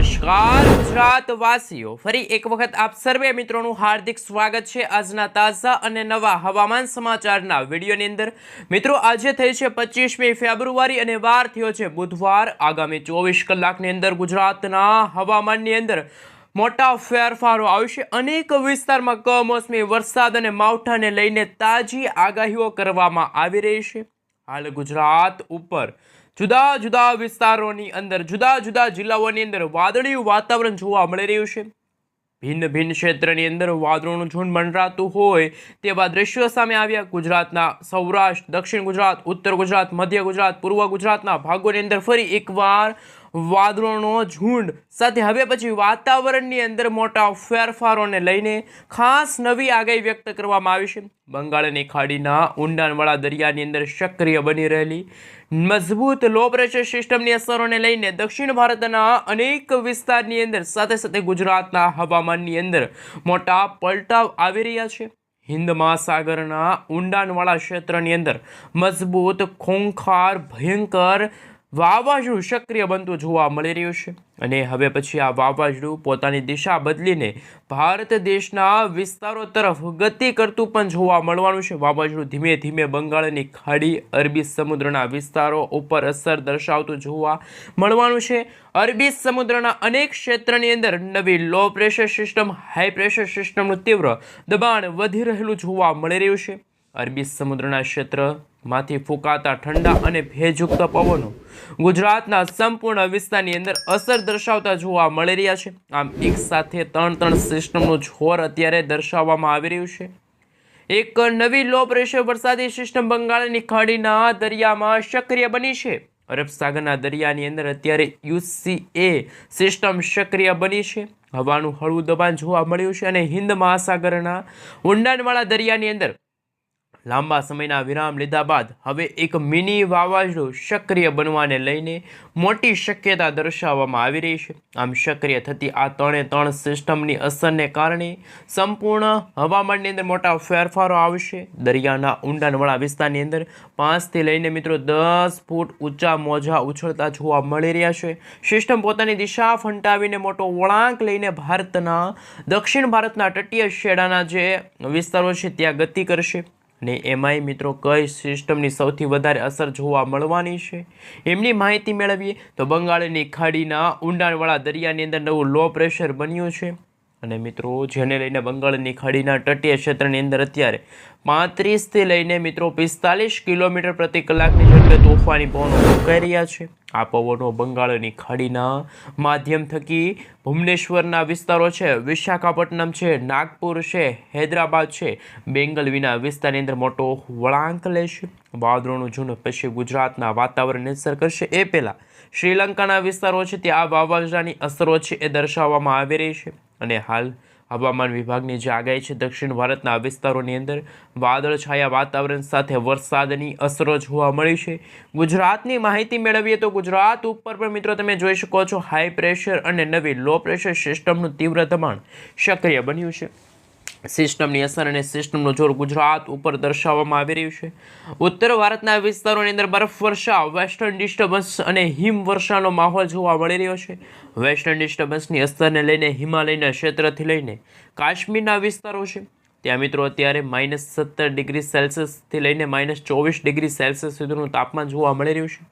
નમસ્કાર ગુજરાતવાસીઓ, ફરી એક વખત આપ સર્વે મિત્રોનું હાર્દિક સ્વાગત છે આજના તાજા અને નવા હવામાન સમાચારના વિડીયોની અંદર। મિત્રો, આજે થઈ છે 25મી ફેબ્રુઆરી અને વાર થયો છે બુધવાર। આગામી 24 કલાકની અંદર ગુજરાતના હવામાનની અંદર મોટા ફેરફારો આવશે। અનેક વિસ્તારમાં કમોસમી વરસાદ અને માવઠાને લઈને તાજી આગાહીઓ કરવામાં આવી રહી છે। હાલ ગુજરાત ઉપર જુદા જુદા વિસ્તારોની અંદર જુદા જુદા જિલ્લાઓની અંદર વાદળિયું વાતાવરણ જોવા મળી રહ્યું છે। ભિન્ન ભિન્ન ક્ષેત્રની અંદર વાદળોનું ઝુંડ મંડરાતું હોય તેવા દ્રશ્યો સામે આવ્યા। ગુજરાતના સૌરાષ્ટ્ર, દક્ષિણ ગુજરાત, ઉત્તર ગુજરાત, મધ્ય ગુજરાત, પૂર્વ ગુજરાતના ભાગોની અંદર ફરી એકવાર વાદળોનો ઝુંડ સાથે હવે પછી વાતાવરણની અંદર મોટા ફેરફારોને લઈને ખાસ નવી આગાહી વ્યક્ત કરવામાં આવી છે। બંગાળની ખાડીના ઊંડાણવાળા દરિયાની અંદર સક્રિય બની રહેલી મજબૂત લો પ્રેશર સિસ્ટમની અસરોને લઈને દક્ષિણ ભારતના અનેક વિસ્તારની અંદર સાથે સાથે ગુજરાતના હવામાનની અંદર મોટા પલટાવ આવી રહ્યા છે। હિન્દ મહાસાગરના ઊંડાણવાળા ક્ષેત્રની અંદર મજબૂત, ખૂંખાર, ભયંકર વાવાઝોડું સક્રિય બનતું જોવા મળી રહ્યું છે અને હવે પછી આ વાવાઝોડું પોતાની દિશા બદલીને ભારત દેશના વિસ્તારો તરફ ગતિ કરતું પણ જોવા મળવાનું છે। વાવાઝોડું ધીમે ધીમે બંગાળની ખાડી, અરબી સમુદ્રના વિસ્તારો ઉપર અસર દર્શાવતું જોવા મળવાનું છે। અરબી સમુદ્રના અનેક ક્ષેત્રની અંદર નવી low pressure system, high pressure સિસ્ટમનું તીવ્ર દબાણ વધી રહેલું જોવા મળી રહ્યું છે। અરબી સમુદ્રના ક્ષેત્રમાંથી ફૂંકાતા ઠંડા અને ભેજયુક્ત પવનો ગુજરાતના સંપૂર્ણ વિસ્તારની અંદર અસર દર્શાવતા જોવા મળી રહ્યા છે। આમ એક સાથે ત્રણ સિસ્ટમનું જોર અત્યારે દર્શાવવામાં આવી રહ્યું છે। એક નવી લો પ્રેશર વરસાદી સિસ્ટમ બંગાળની ખાડીના દરિયામાં સક્રિય બની છે। અરબ સાગરના દરિયાની અંદર અત્યારે યુસીએ સિસ્ટમ સક્રિય બની છે। હવાનું હળવું દબાણ જોવા મળ્યું છે અને હિન્દ મહાસાગરના ઊંડાણવાળા દરિયાની અંદર લાંબા સમયના વિરામ લીધા બાદ હવે એક મિની વાવાઝોડું સક્રિય બનવાને લઈને મોટી શક્યતા દર્શાવવામાં આવી રહી છે। આમ સક્રિય થતી આ ત્રણે સિસ્ટમની અસરને કારણે સંપૂર્ણ હવામાનની અંદર મોટા ફેરફારો આવશે। દરિયાના ઊંડાણવાળા વિસ્તારની અંદર 5થી લઈને મિત્રો 10 ફૂટ ઊંચા મોજા ઉછળતા જોવા મળી રહ્યા છે। સિસ્ટમ પોતાની દિશા ફંટાવીને મોટો વળાંક લઈને ભારતના દક્ષિણ ભારતના તટીય છેડાના જે વિસ્તારો છે ત્યાં ગતિ કરશે અને એમાંય મિત્રો કઈ સિસ્ટમની સૌથી વધારે અસર જોવા મળવાની છે એમની માહિતી મેળવીએ તો બંગાળની ખાડીના ઊંડાણવાળા દરિયાની અંદર નવું લો પ્રેશર બન્યું છે અને મિત્રો જેને લઈને બંગાળની ખાડીના તટીય ક્ષેત્રની અંદર અત્યારે 35થી લઈને મિત્રો 45 કિલોમીટર પ્રતિ કલાકની ઝડપે તોફાની પવનો ફૂંકાઈ રહ્યા છે। આ પવનો બંગાળની ખાડીના માધ્યમ થકી ભુવનેશ્વરના વિસ્તારો છે, વિશાખાપટ્ટનમ છે, નાગપુર છે, હૈદરાબાદ છે, બેંગલવીના વિસ્તારની અંદર મોટો વળાંક લેશે। વાદળોનું ઝુંડ પછી ગુજરાતના વાતાવરણને અસર કરશે એ પહેલાં શ્રીલંકાના વિસ્તારો છે ત્યાં આ વાવાઝોડાની અસરો છે એ દર્શાવવામાં આવી રહી છે અને હાલ હવામાન વિભાગની જે આગાહી છે દક્ષિણ ભારતના વિસ્તારોની અંદર વાદળછાયા વાતાવરણ સાથે વરસાદની અસરો જોવા મળી છે। ગુજરાતની માહિતી મેળવીએ તો ગુજરાત ઉપર પણ મિત્રો તમે જોઈ શકો છો હાઈ પ્રેશર અને નવી લો પ્રેશર સિસ્ટમનું તીવ્ર દબાણ સક્રિય બન્યું છે। સિસ્ટમની અસર અને સિસ્ટમનું જોર ગુજરાત ઉપર દર્શાવવામાં આવી રહ્યું છે। ઉત્તર ભારતના વિસ્તારોની અંદર બરફવર્ષા, વેસ્ટર્ન ડિસ્ટર્બન્સ અને હિમવર્ષાનો માહોલ જોવા મળી રહ્યો છે। વેસ્ટર્ન ડિસ્ટર્બન્સની અસરને લઈને હિમાલયના ક્ષેત્રથી લઈને કાશ્મીરના વિસ્તારો છે ત્યાં મિત્રો અત્યારે -17 ડિગ્રી સેલ્સિયસથી લઈને -24 ડિગ્રી સેલ્સિયસ સુધીનું તાપમાન જોવા મળી રહ્યું છે।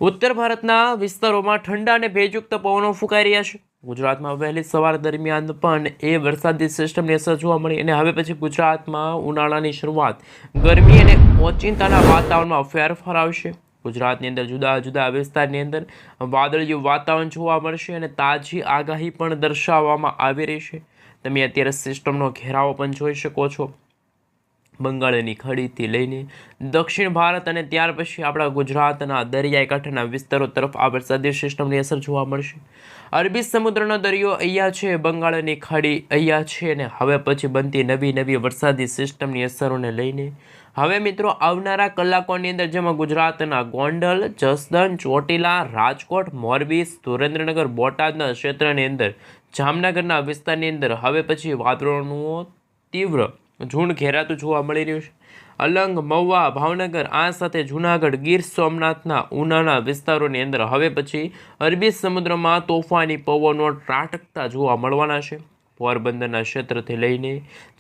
ઉત્તર ભારતના વિસ્તારોમાં ઠંડા અને ભેજયુક્ત પવનો ફૂંકાઈ રહ્યા છે। ગુજરાતમાં વહેલી સવાર દરમિયાન પણ એ વરસાદી સિસ્ટમની અસર જોવા મળી અને હવે પછી ગુજરાતમાં ઉનાળાની શરૂઆત, ગરમી અને ઓચિંતાના વાતાવરણમાં ફેરફાર આવશે। ગુજરાતની અંદર જુદા જુદા વિસ્તારની અંદર વાદળિયું વાતાવરણ જોવા મળશે અને તાજી આગાહી પણ દર્શાવવામાં આવી રહી છે। તમે અત્યારે સિસ્ટમનો ઘેરાવો પણ જોઈ શકો છો। બંગાળની ખાડીથી લઈને દક્ષિણ ભારત અને ત્યાર પછી આપણા ગુજરાતના દરિયાઈ કાંઠાના વિસ્તારો તરફ આ વરસાદી સિસ્ટમની અસર જોવા મળશે। અરબી સમુદ્રનો દરિયો અહીંયા છે, બંગાળની ખાડી અહીંયા છે અને હવે પછી બનતી નવી વરસાદી સિસ્ટમની અસરોને લઈને હવે મિત્રો આવનારા કલાકોની અંદર જેમાં ગુજરાતના ગોંડલ, જસદણ, ચોટીલા, રાજકોટ, મોરબી, સુરેન્દ્રનગર, બોટાદના ક્ષેત્રની અંદર, જામનગરના વિસ્તારની અંદર હવે પછી વાદળોનું તીવ્ર ઝુંડ ઘેરાતું જોવા મળી રહ્યું છે। અલંગ, મહુવા, ભાવનગર આ સાથે જૂનાગઢ, ગીર સોમનાથના ઉનાના વિસ્તારોની અંદર હવે પછી અરબી સમુદ્રમાં તોફાની પવનો ત્રાટકતા જોવા મળવાના છે. પોરબંદરના ક્ષેત્રથી લઈને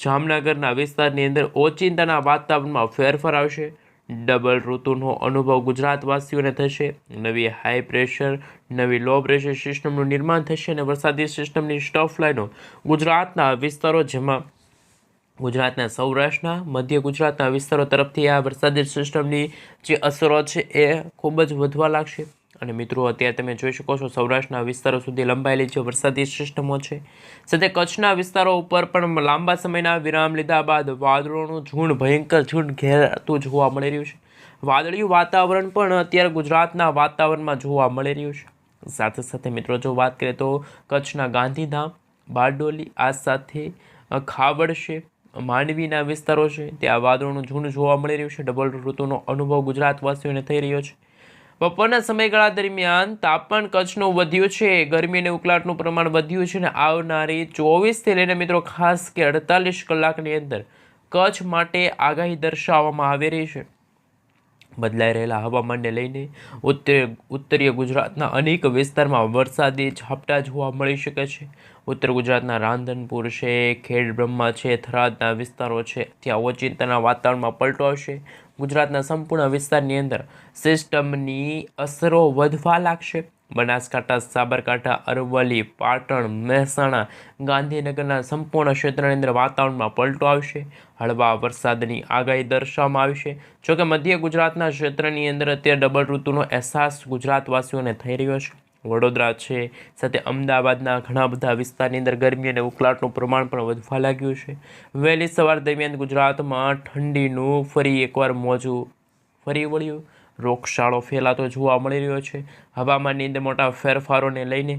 જામનગરના વિસ્તારની અંદર ઓચિંતાના વાતાવરણમાં ફેરફાર આવશે. ડબલ ઋતુનો અનુભવ ગુજરાતવાસીઓને થશે. નવી હાઈ પ્રેશર, નવી લો પ્રેશર સિસ્ટમનું નિર્માણ થશે અને વરસાદી સિસ્ટમની સ્ટફ લાઈનો ગુજરાતના વિસ્તારો, જેમાં ગુજરાતના સૌરાષ્ટ્રના, મધ્ય ગુજરાતના વિસ્તારો તરફથી આ વરસાદી સિસ્ટમની જે અસરો છે એ ખૂબ જ વધવા લાગશે. અને મિત્રો અત્યારે તમે જોઈ શકો છો સૌરાષ્ટ્રના વિસ્તારો સુધી લંબાયેલી જે વરસાદી સિસ્ટમો છે, સાથે કચ્છના વિસ્તારો ઉપર પણ લાંબા સમયના વિરામ લીધા બાદ વાદળોનું ઝુંડ, ભયંકર ઝુંડ ઘેરાતું જોવા મળી રહ્યું છે. વાદળિયું વાતાવરણ પણ અત્યારે ગુજરાતના વાતાવરણમાં જોવા મળી રહ્યું છે. સાથે સાથે મિત્રો જો વાત કરીએ તો કચ્છના ગાંધીધામ, બારડોલી આ સાથે ખાવડ છે, માંડવીના વિસ્તારો છે ત્યાં વાદળોનું ઝુંડ જોવા મળી રહ્યું છે. ડબલ ઋતુનો અનુભવ ગુજરાતવાસીઓને થઈ રહ્યો છે. બપોરના સમયગાળા દરમિયાન તાપમાન કચ્છનું વધ્યું છે, ગરમી અને ઉકળાટનું પ્રમાણ વધ્યું છે અને આવનારી 24થી લઈને મિત્રો ખાસ કે 48 કલાકની અંદર કચ્છ માટે આગાહી દર્શાવવામાં આવી રહી છે. બદલાઈ રહેલા હવામાનને લઈને ઉત્તરીય ગુજરાતના અનેક વિસ્તારમાં વરસાદી ઝાપટા જોવા મળી શકે છે. ઉત્તર ગુજરાતના રાંધનપુર છે, ખેડબ્રહ્મા છે, થરાદના વિસ્તારો છે ત્યાં ઓચિંતાના વાતાવરણમાં પલટો આવશે. ગુજરાતના સંપૂર્ણ વિસ્તારની અંદર સિસ્ટમની અસરો વધવા લાગશે. બનાસકાંઠા, સાબરકાંઠા, અરવલ્લી, પાટણ, મહેસાણા, ગાંધીનગરના સંપૂર્ણ ક્ષેત્રની અંદર વાતાવરણમાં પલટો આવશે. હળવા વરસાદની આગાહી દર્શાવવામાં આવશે. જોકે મધ્ય ગુજરાતના ક્ષેત્રની અંદર અત્યારે ડબલ ઋતુનો અહેસાસ ગુજરાતવાસીઓને થઈ રહ્યો છે. વડોદરા છે, સાથે અમદાવાદના ઘણા બધા વિસ્તારની અંદર ગરમી અને ઉકળાટનું પ્રમાણ પણ વધવા લાગ્યું છે. વહેલી સવાર દરમિયાન ગુજરાતમાં ઠંડીનું ફરી એકવાર મોજું ફરી વળ્યું. રોગચાળો ફેલાતો જોવા મળી રહ્યો છે. હવામાનની અંદર મોટા ફેરફારોને લઈને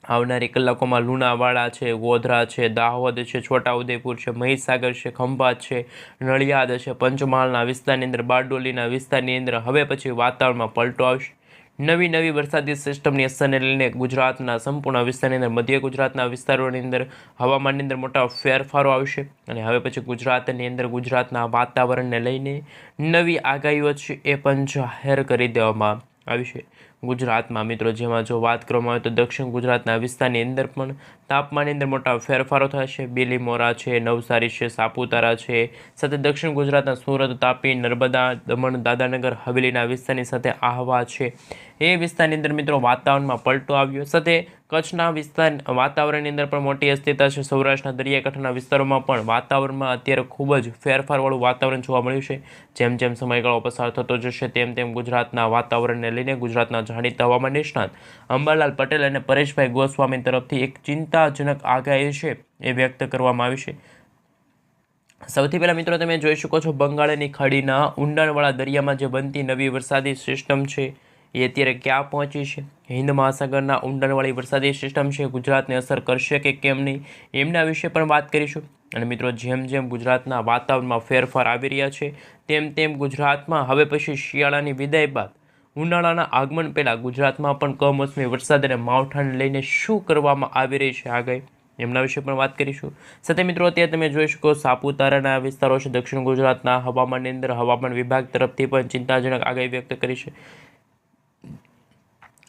આવનારી કલાકોમાં લુણાવાડા છે, ગોધરા છે, દાહોદ છે, છોટાઉદેપુર છે, મહીસાગર છે, ખંભાત છે, નડિયાદ છે, પંચમહાલના વિસ્તારની અંદર, બારડોલીના વિસ્તારની અંદર હવે પછી વાતાવરણમાં પલટો આવશે. નવી વરસાદી સિસ્ટમની અસરને લઈને ગુજરાતના સંપૂર્ણ વિસ્તારની અંદર, મધ્ય ગુજરાતના વિસ્તારોની અંદર હવામાનની અંદર મોટા ફેરફારો આવશે અને હવે પછી ગુજરાતની અંદર ગુજરાતના વાતાવરણને લઈને નવી આગાહીઓ છે એ પણ જાહેર કરી દેવામાં આવી છે. ગુજરાતમાં મિત્રો જેમાં જો વાત કરવામાં આવે તો દક્ષિણ ગુજરાતના વિસ્તારની અંદર પણ તાપમાનની અંદર મોટા ફેરફારો થશે. બીલીમોરા છે, નવસારી છે, સાપુતારા છે, સાથે દક્ષિણ ગુજરાતના સુરત, તાપી, નર્મદા, દમણ, દાદરાનગર હવેલીના વિસ્તારની સાથે આહવા છે એ વિસ્તારની અંદર મિત્રો વાતાવરણમાં પલટો આવ્યો. સાથે કચ્છના વિસ્તાર વાતાવરણની અંદર પણ મોટી અસ્થિરતા છે. સૌરાષ્ટ્રના દરિયાકાંઠાના વિસ્તારોમાં પણ વાતાવરણમાં અત્યારે ખૂબ જ ફેરફારવાળું વાતાવરણ જોવા મળ્યું છે. જેમ જેમ સમયગાળો પસાર થતો જશે તેમ ગુજરાતના વાતાવરણને લઈને ગુજરાતના જાણીતા હવામાન નિષ્ણાત અંબાલાલ પટેલ અને પરેશભાઈ ગોસ્વામી તરફથી એક ચિંતાજનક આગાહી છે એ વ્યક્ત કરવામાં આવી છે. સૌથી પહેલાં મિત્રો તમે જોઈ શકો છો બંગાળની ખાડીના ઊંડાણવાળા દરિયામાં જે બનતી નવી વરસાદી સિસ્ટમ છે એ અત્યારે ક્યાં પહોંચી છે. હિન્દ મહાસાગરના ઊંડાણવાળી વરસાદી સિસ્ટમ છે ગુજરાતને અસર કરશે કે કેમ નહીં એમના વિશે પણ વાત કરીશું. અને મિત્રો જેમ જેમ ગુજરાતના વાતાવરણમાં ફેરફાર આવી રહ્યા છે તેમ ગુજરાતમાં હવે પછી શિયાળાની વિદાય બાદ ઉનાળાના આગમન પહેલાં ગુજરાતમાં પણ કમોસમી વરસાદ અને માવઠાને લઈને શું કરવામાં આવી રહી છે આગાહી એમના વિશે પણ વાત કરીશું. સાથે મિત્રો અત્યારે તમે જોઈ શકો સાપુતારાના વિસ્તારો છે દક્ષિણ ગુજરાતના હવામાનની અંદર હવામાન વિભાગ તરફથી પણ ચિંતાજનક આગાહી વ્યક્ત કરી છે.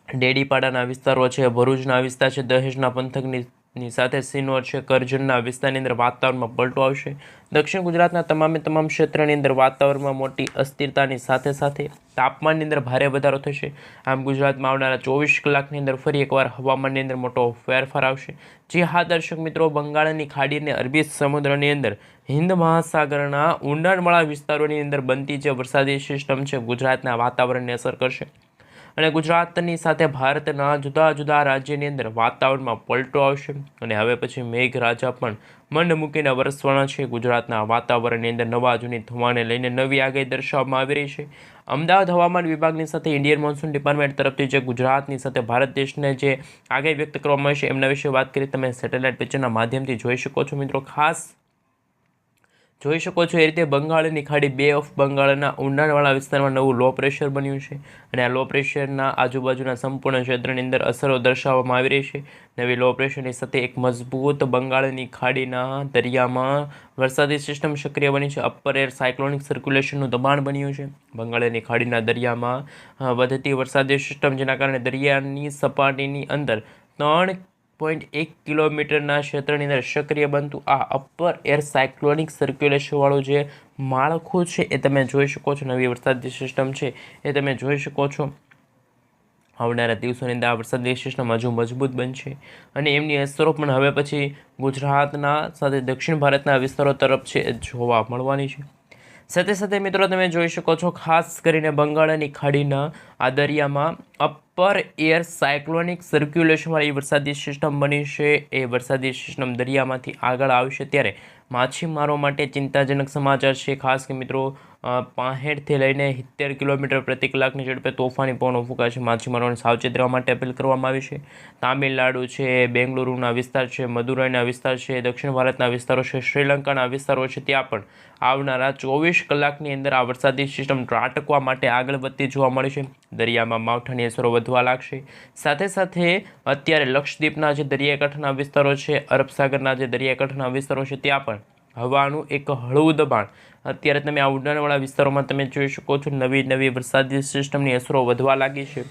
ડેડીપાડાના વિસ્તારો છે, ભરૂચના વિસ્તાર છે, દહેજના પંથકની સાથે સિનોર છે, કરજણના વિસ્તારની અંદર વાતાવરણમાં પલટો આવશે. દક્ષિણ ગુજરાતના તમામ ક્ષેત્રની અંદર વાતાવરણમાં મોટી અસ્થિરતાની સાથે તાપમાનની અંદર ભારે વધારો થશે. આમ ગુજરાતમાં આવનારા 24 કલાકની અંદર ફરી એકવાર હવામાનની અંદર મોટો ફેરફાર આવશે. જે હા દર્શક મિત્રો, બંગાળની ખાડી અને અરબી સમુદ્રની અંદર હિન્દ મહાસાગરના ઊંડાણવાળા વિસ્તારોની અંદર બનતી જે વરસાદી સિસ્ટમ છે ગુજરાતના વાતાવરણને અસર કરશે અને ગુજરાતની સાથે ભારતના જુદા જુદા રાજ્યની અંદર વાતાવરણમાં પલટો આવશે અને હવે પછી મેઘરાજા પણ મંડ મૂકીને વરસવાના છે. ગુજરાતના વાતાવરણની અંદર નવા જૂની થવાને લઈને નવી આગાહી દર્શાવવામાં આવી રહી છે. અમદાવાદ હવામાન વિભાગની સાથે ઇન્ડિયન મોન્સૂન ડિપાર્ટમેન્ટ તરફથી જે ગુજરાતની સાથે ભારત દેશને જે આગાહી વ્યક્ત કરવામાં આવી છે એમના વિશે વાત કરી તમે સેટેલાઇટ પિક્ચરના માધ્યમથી જોઈ શકો છો. મિત્રો ખાસ જોઈ શકો છો એ રીતે બંગાળની ખાડી બે ઓફ બંગાળના ઊંડાણવાળા વિસ્તારમાં નવું લો પ્રેશર બન્યું છે અને આ લો પ્રેશરના આજુબાજુના સંપૂર્ણ ક્ષેત્રની અંદર અસરો દર્શાવવામાં આવી રહી છે. નવી લો પ્રેશરની સાથે એક મજબૂત બંગાળની ખાડીના દરિયામાં વરસાદી સિસ્ટમ સક્રિય બની છે. અપર એર સાયક્લોનિક સર્ક્યુલેશનનું દબાણ બન્યું છે. બંગાળની ખાડીના દરિયામાં વધતી વરસાદી સિસ્ટમ, જેના કારણે દરિયાની સપાટીની અંદર 3.1 કિલોમીટરના ક્ષેત્રની અંદર સક્રિય બનતું આ અપર એર સાયક્લોનિક સર્ક્યુલેશનવાળું જે માળખું છે એ તમે જોઈ શકો છો. નવી વરસાદી સિસ્ટમ છે એ તમે જોઈ શકો છો. આવનારા દિવસોની અંદર આ વરસાદી સિસ્ટમ હજુ મજબૂત બનશે અને એમની અસરો પણ હવે પછી ગુજરાતના સાથે દક્ષિણ ભારતના વિસ્તારો તરફ છે એ જોવા મળવાની છે. સાથે સાથે મિત્રો તમે જોઈ શકો છો, ખાસ કરીને બંગાળની ખાડીના આ દરિયામાં અપર એર સાયક્લોનિક સર્ક્યુલેશનવાળી વરસાદી સિસ્ટમ બની છે. એ વરસાદી સિસ્ટમ દરિયામાંથી આગળ આવશે ત્યારે માછીમારો માટે ચિંતાજનક સમાચાર છે. ખાસ કે મિત્રો 65થી લઈને 70 કિલોમીટર પ્રતિ કલાકની ઝડપે તોફાની પવનો ફૂંકાશે. માછીમારોને સાવચેત રહેવા માટે અપીલ કરવામાં આવી છે. તામિલનાડુ છે, બેંગલુરુના વિસ્તાર છે, મદુરાઈના વિસ્તાર છે, દક્ષિણ ભારતના વિસ્તારો છે, શ્રીલંકાના વિસ્તારો છે, ત્યાં પણ આવનારા 24 કલાકની અંદર આ વરસાદી સિસ્ટમ ત્રાટકવા માટે આગળ વધતી જોવા મળી છે. દરિયામાં માવઠાની અસરો વધવા લાગશે. સાથે સાથે અત્યારે લક્ષદ્વીપના જે દરિયાકાંઠાના વિસ્તારો છે, અરબ સાગરના જે દરિયાકાંઠાના વિસ્તારો છે, ત્યાં પણ હવાનું એક હળવું દબાણ અત્યારે તમે આ ઊંડાણવાળા વિસ્તારોમાં તમે જોઈ શકો છો. નવી વરસાદી સિસ્ટમની અસરો વધવા લાગી છે.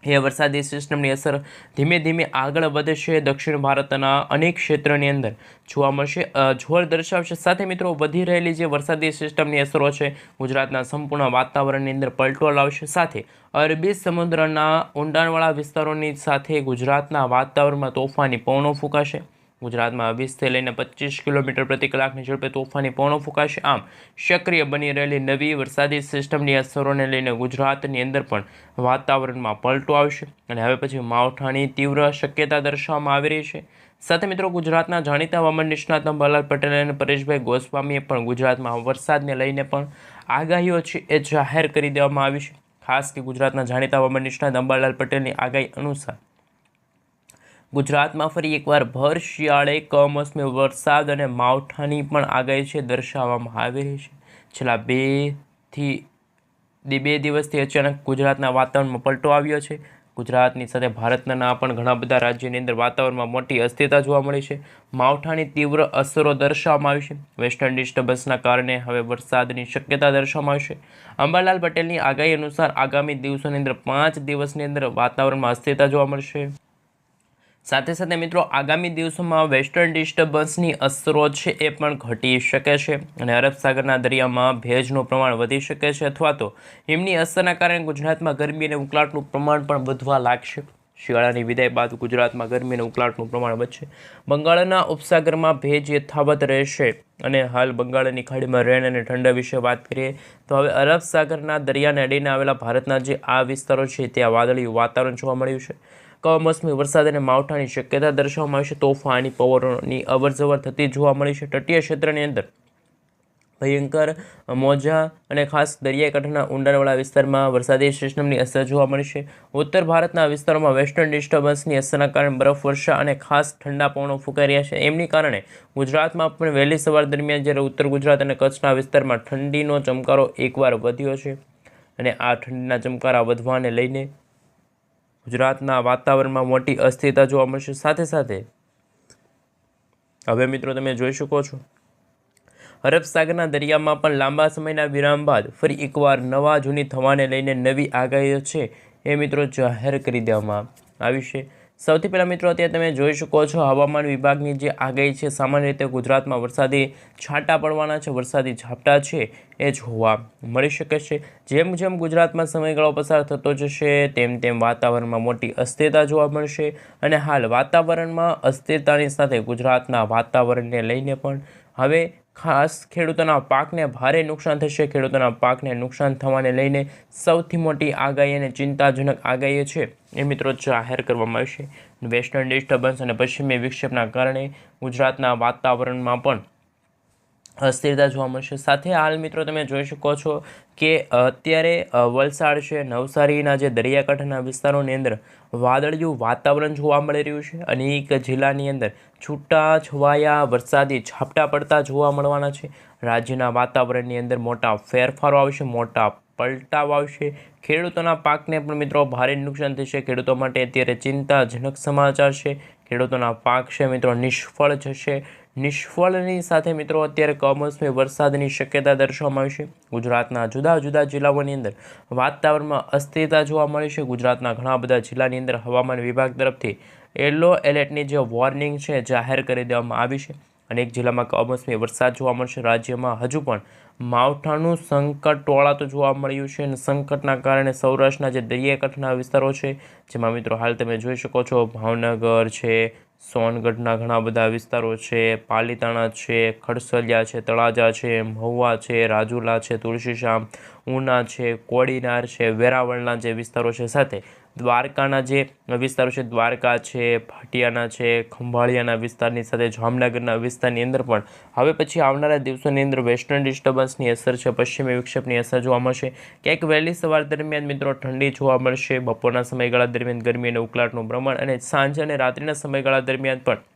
એ વરસાદી સિસ્ટમની અસર ધીમે ધીમે આગળ વધશે. દક્ષિણ ભારતના અનેક ક્ષેત્રની અંદર જોવા મળશે, જોર દર્શાવશે. સાથે મિત્રો વધી રહેલી જે વરસાદી સિસ્ટમની અસરો છે ગુજરાતના સંપૂર્ણ વાતાવરણની અંદર પલટો લાવશે. સાથે અરબી સમુદ્રના ઊંડાણવાળા વિસ્તારોની સાથે ગુજરાતના વાતાવરણમાં તોફાની પવનો ફૂંકાશે. ગુજરાતમાં 20થી લઈને 25 કિલોમીટર પ્રતિ કલાકની ઝડપે તોફાની પવનો ફૂંકાશે. આમ સક્રિય બની રહેલી નવી વરસાદી સિસ્ટમની અસરોને લઈને ગુજરાતની અંદર પણ વાતાવરણમાં પલટો આવશે અને હવે પછી માવઠાની તીવ્ર શક્યતા દર્શાવવામાં આવી રહી છે. સાથે મિત્રો ગુજરાતના જાણીતા હવામાન નિષ્ણાત અંબાલાલ પટેલ અને પરેશભાઈ ગોસ્વામીએ પણ ગુજરાતમાં વરસાદને લઈને પણ આગાહીઓ છે એ જાહેર કરી દેવામાં આવી છે. ખાસ કે ગુજરાતના જાણીતા હવામાન નિષ્ણાત અંબાલાલ પટેલની આગાહી અનુસાર ગુજરાતમાં ફરી એકવાર ભર શિયાળે કમોસમી વરસાદ અને માવઠાની પણ આગાહી છે દર્શાવવામાં આવી રહી છે. છેલ્લા બે દિવસથી અચાનક ગુજરાતના વાતાવરણમાં પલટો આવ્યો છે. ગુજરાતની સાથે ભારતના પણ ઘણા બધા રાજ્યોની અંદર વાતાવરણમાં મોટી અસ્થિરતા જોવા મળી છે. માવઠાની તીવ્ર અસરો દર્શાવવામાં આવી છે. વેસ્ટર્ન ડિસ્ટર્બન્સના કારણે હવે વરસાદની શક્યતા દર્શાવવામાં આવી છે. અંબાલાલ પટેલની આગાહી અનુસાર આગામી દિવસોની અંદર 5 દિવસની અંદર વાતાવરણમાં અસ્થિરતા જોવા મળશે. સાથે સાથે મિત્રો આગામી દિવસોમાં વેસ્ટર્ન ડિસ્ટર્બન્સની અસરો છે એ પણ ઘટી શકે છે અને અરબ સાગરના દરિયામાં ભેજનું પ્રમાણ વધી શકે છે અથવા તો એમની અસરના કારણે ગુજરાતમાં ગરમી અને ઉકળાટનું પ્રમાણ પણ વધવા લાગશે. શિયાળાની વિદાય બાદ ગુજરાતમાં ગરમી અને ઉકળાટનું પ્રમાણ વધશે. બંગાળના ઉપસાગરમાં ભેજ યથાવત રહેશે અને હાલ બંગાળની ખાડીમાં રેન અને ઠંડા વિશે વાત કરીએ તો હવે અરબ સાગરના દરિયાને અડીને આવેલા ભારતના જે આ વિસ્તારો છે ત્યાં વાદળિયું વાતાવરણ જોવા મળ્યું છે. કમોસમી વરસાદ અને માવઠાની શક્યતા દર્શાવવામાં આવી છે. તોફાની પવનોની અવરજવર થતી જોવા મળી છે. તટીય ક્ષેત્રની અંદર ભયંકર મોજા અને ખાસ દરિયાકાંઠાના ઊંડાણવાળા વિસ્તારમાં વરસાદી સિસ્ટમની અસર જોવા મળી છે. ઉત્તર ભારતના વિસ્તારોમાં વેસ્ટર્ન ડિસ્ટર્બન્સની અસરના કારણે બરફવર્ષા અને ખાસ ઠંડા પવનો ફૂંકાઈ રહ્યા છે. એમની કારણે ગુજરાતમાં પણ વહેલી સવાર દરમિયાન જ્યારે ઉત્તર ગુજરાત અને કચ્છના વિસ્તારમાં ઠંડીનો ચમકારો એકવાર વધ્યો છે અને આ ઠંડીના ચમકારા વધવાને લઈને ગુજરાતના વાતાવરણમાં મોટી અસ્થિરતા જોવા મળશે. સાથે સાથે હવે મિત્રો તમે જોઈ શકો છો અરબ સાગરના દરિયામાં પણ લાંબા સમયના વિરામ બાદ ફરી એકવાર નવા જૂની થવાને લઈને નવી આગાહીઓ છે એ મિત્રો જાહેર કરી દેવામાં આવી છે. સૌથી પહેલાં મિત્રો અત્યારે તમે જોઈ શકો છો હવામાન વિભાગની જે આગાહી છે, સામાન્ય રીતે ગુજરાતમાં વરસાદી છાંટા પડવાના છે, વરસાદી ઝાપટા છે એ જોવા મળી શકે છે. જેમ જેમ ગુજરાતમાં સમયગાળો પસાર થતો જશે તેમ તેમ વાતાવરણમાં મોટી અસ્થિરતા જોવા મળશે અને હાલ વાતાવરણમાં અસ્થિરતાની સાથે ગુજરાતના વાતાવરણને લઈને પણ હવે ખાસ ખેડૂતોના પાકને ભારે નુકસાન થશે. ખેડૂતોના પાકને નુકસાન થવાને લઈને સૌથી મોટી આગાહી અને ચિંતાજનક આગાહી છે એ મિત્રો જાહેર કરવામાં આવશે. વેસ્ટર્ન ડિસ્ટર્બન્સ અને પશ્ચિમી વિક્ષેપના કારણે ગુજરાતના વાતાવરણમાં પણ અસ્થિરતા જોવા મળશે। સાથે હાલ મિત્રો તમે જોઈ શકો છો કે અત્યારે વલસાડ છે, નવસારીના જે દરિયાકાંઠાના વિસ્તારોની અંદર વાદળિયું વાતાવરણ જોવા મળી રહ્યું છે। અનેક જિલ્લાની અંદર છૂટાછવાયા વરસાદી ઝાપટા પડતા જોવા મળવાના છે। રાજ્યના વાતાવરણની અંદર મોટા ફેરફારો આવશે, મોટા પલટાવ આવશે। ખેડૂતોના પાકને પણ મિત્રો ભારે નુકસાન થશે। ખેડૂતો માટે અત્યારે ચિંતાજનક સમાચાર છે। ખેડૂતોના પાક છે મિત્રો નિષ્ફળ જશે। નિષ્ફળની સાથે મિત્રો અત્યારે કમોસમી વરસાદની શક્યતા દર્શાવવામાં આવી છે। ગુજરાતના જુદા જુદા જિલ્લાઓની અંદર વાતાવરણમાં અસ્થિરતા જોવા મળી છે। ગુજરાતના ઘણા બધા જિલ્લાની અંદર હવામાન વિભાગ તરફથી યલો એલર્ટની જે વોર્નિંગ છે જાહેર કરી દેવામાં આવી છે। અનેક જિલ્લામાં કમોસમી વરસાદ જોવા મળશે। રાજ્યમાં હજુ પણ માવઠાનું સંકટ ટોળાતું જોવા મળ્યું છે અને સંકટના કારણે સૌરાષ્ટ્રના જે દરિયાકાંઠાના વિસ્તારો છે, જેમાં મિત્રો હાલ તમે જોઈ શકો છો ભાવનગર છે, સોનગઢના ઘણા બધા વિસ્તારો છે, પાલીતાણા છે, ખડસલિયા છે, તળાજા છે, મહુવા છે, રાજુલા છે, તુલસીશ્યામ, ઉના છે, કોડીનાર છે, વેરાવળના જે વિસ્તારો છે, સાથે દ્વારકાના જે વિસ્તારો છે, દ્વારકા છે, ભાટિયાના છે, ખંભાળિયાના વિસ્તારની સાથે જામનગરના વિસ્તારની અંદર પણ હવે પછી આવનારા દિવસોની અંદર વેસ્ટર્ન ડિસ્ટર્બન્સની અસર છે, પશ્ચિમી વિક્ષેપની અસર જોવા મળશે। ક્યાંક વહેલી સવાર દરમિયાન મિત્રો ઠંડી જોવા મળશે। બપોરના સમયગાળા દરમિયાન ગરમી અને ઉકળાટનું પ્રમાણ અને સાંજ અને રાત્રિના સમયગાળા દરમિયાન પણ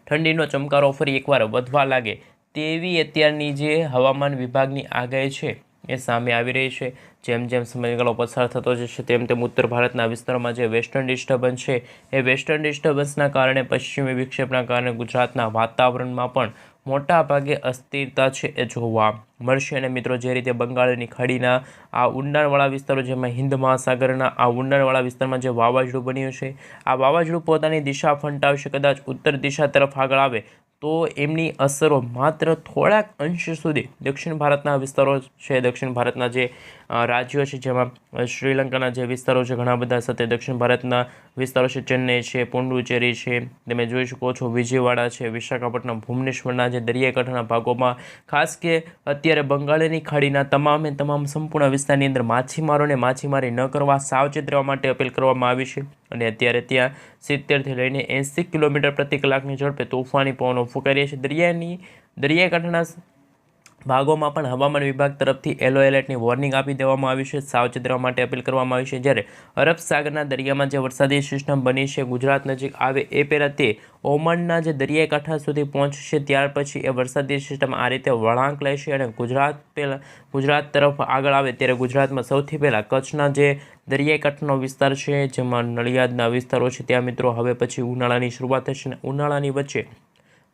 ઠંડીનો ચમકારો ફરી એકવાર વધવા લાગે તેવી અત્યારની જે હવામાન વિભાગની આગાહી છે એ સામે આવી રહી છે। જેમ જેમ સમયગાળો પસાર થતો જશે તેમ તેમ ઉત્તર ભારતના વિસ્તારોમાં જે વેસ્ટર્ન ડિસ્ટર્બન્સ છે એ વેસ્ટર્ન ડિસ્ટર્બન્સના કારણે પશ્ચિમી વિક્ષેપના કારણે ગુજરાતના વાતાવરણમાં પણ મોટા ભાગે અસ્થિરતા છે એ જોવા મળશે। અને મિત્રો જે રીતે બંગાળની ખાડીના આ ઊંડાણવાળા વિસ્તારો, જેમાં હિન્દ મહાસાગરના આ ઊંડાણવાળા વિસ્તારમાં જે વાવાઝોડું બન્યું છે, આ વાવાઝોડું પોતાની દિશા ફંટાવશે, કદાચ ઉત્તર દિશા તરફ આગળ આવે તો એમની અસરો માત્ર થોડાક અંશ સુધી દક્ષિણ ભારતના વિસ્તારો છે, દક્ષિણ ભારતના જે રાજ્યો છે, જેમાં શ્રીલંકાના જે વિસ્તારો છે ઘણા બધા, સાથે દક્ષિણ ભારતના વિસ્તારો છે, ચેન્નઈ છે, પોંડુચેરી છે, તમે જોઈ શકો છો વિજયવાડા છે, વિશાખાપટ્ટનમ, ભુવનેશ્વરના જે દરિયાકાંઠાના ભાગોમાં, ખાસ કે અત્યારે બંગાળની ખાડીના તમામે તમામ સંપૂર્ણ વિસ્તારની અંદર માછીમારોને માછીમારી ન કરવા, સાવચેત રહેવા માટે અપીલ કરવામાં આવી છે। અને અત્યારે ત્યાં 70થી લઈને 80 કિલોમીટર પ્રતિ કલાકની ઝડપે તોફાની પવનો ફૂંકાઈ રહ્યા છે। દરિયાકાંઠાના ભાગોમાં પણ હવામાન વિભાગ તરફથી યલો એલર્ટની વોર્નિંગ આપી દેવામાં આવી છે, સાવચેત રહેવા માટે અપીલ કરવામાં આવી છે। જ્યારે અરબ સાગરના દરિયામાં જે વરસાદી સિસ્ટમ બની છે ગુજરાત નજીક આવે એ પહેલાં તે ઓમાનના જે દરિયાકાંઠા સુધી પહોંચશે, ત્યાર પછી એ વરસાદી સિસ્ટમ આ રીતે વળાંક લેશે અને ગુજરાત તરફ આગળ આવે ત્યારે ગુજરાતમાં સૌથી પહેલાં કચ્છના જે દરિયાકાંઠાનો વિસ્તાર છે, જેમાં નડિયાદના વિસ્તારો છે, ત્યાં મિત્રો હવે પછી ઉનાળાની શરૂઆત થશે અને ઉનાળાની વચ્ચે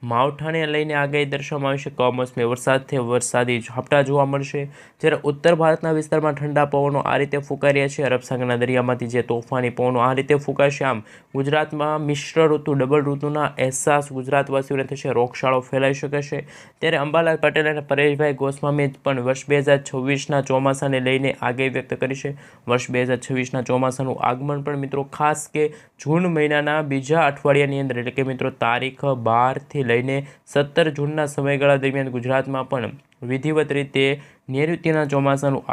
માવઠાને લઈને આગાહી દર્શાવવામાં આવી છે। કમોસમી વરસાદથી વરસાદી ઝાપટા જોવા મળશે। જ્યારે ઉત્તર ભારતના વિસ્તારમાં ઠંડા પવનો આ રીતે ફૂંકાઈ રહ્યા છે, અરબ સાગરના દરિયામાંથી જે તોફાની પવનો આ રીતે ફૂંકાશે। આમ ગુજરાતમાં મિશ્ર ઋતુ, ડબલ ઋતુના અહેસાસ ગુજરાતવાસીઓને થશે, રોગચાળો ફેલાઈ શકે છે। ત્યારે અંબાલાલ પટેલ અને પરેશભાઈ ગોસ્વામીએ પણ વર્ષ 2026ના ચોમાસાને લઈને આગાહી વ્યક્ત કરી છે। વર્ષ 2026ના ચોમાસાનું આગમન પણ મિત્રો ખાસ કે જૂન મહિનાના બીજા અઠવાડિયાની અંદર, એટલે કે મિત્રો તારીખ 12થી લઈને 17 જૂનના સમયગાળા દરમિયાન ગુજરાતમાં પણ વિધિવત રીતે નૈઋત્યના ચોમાસાનું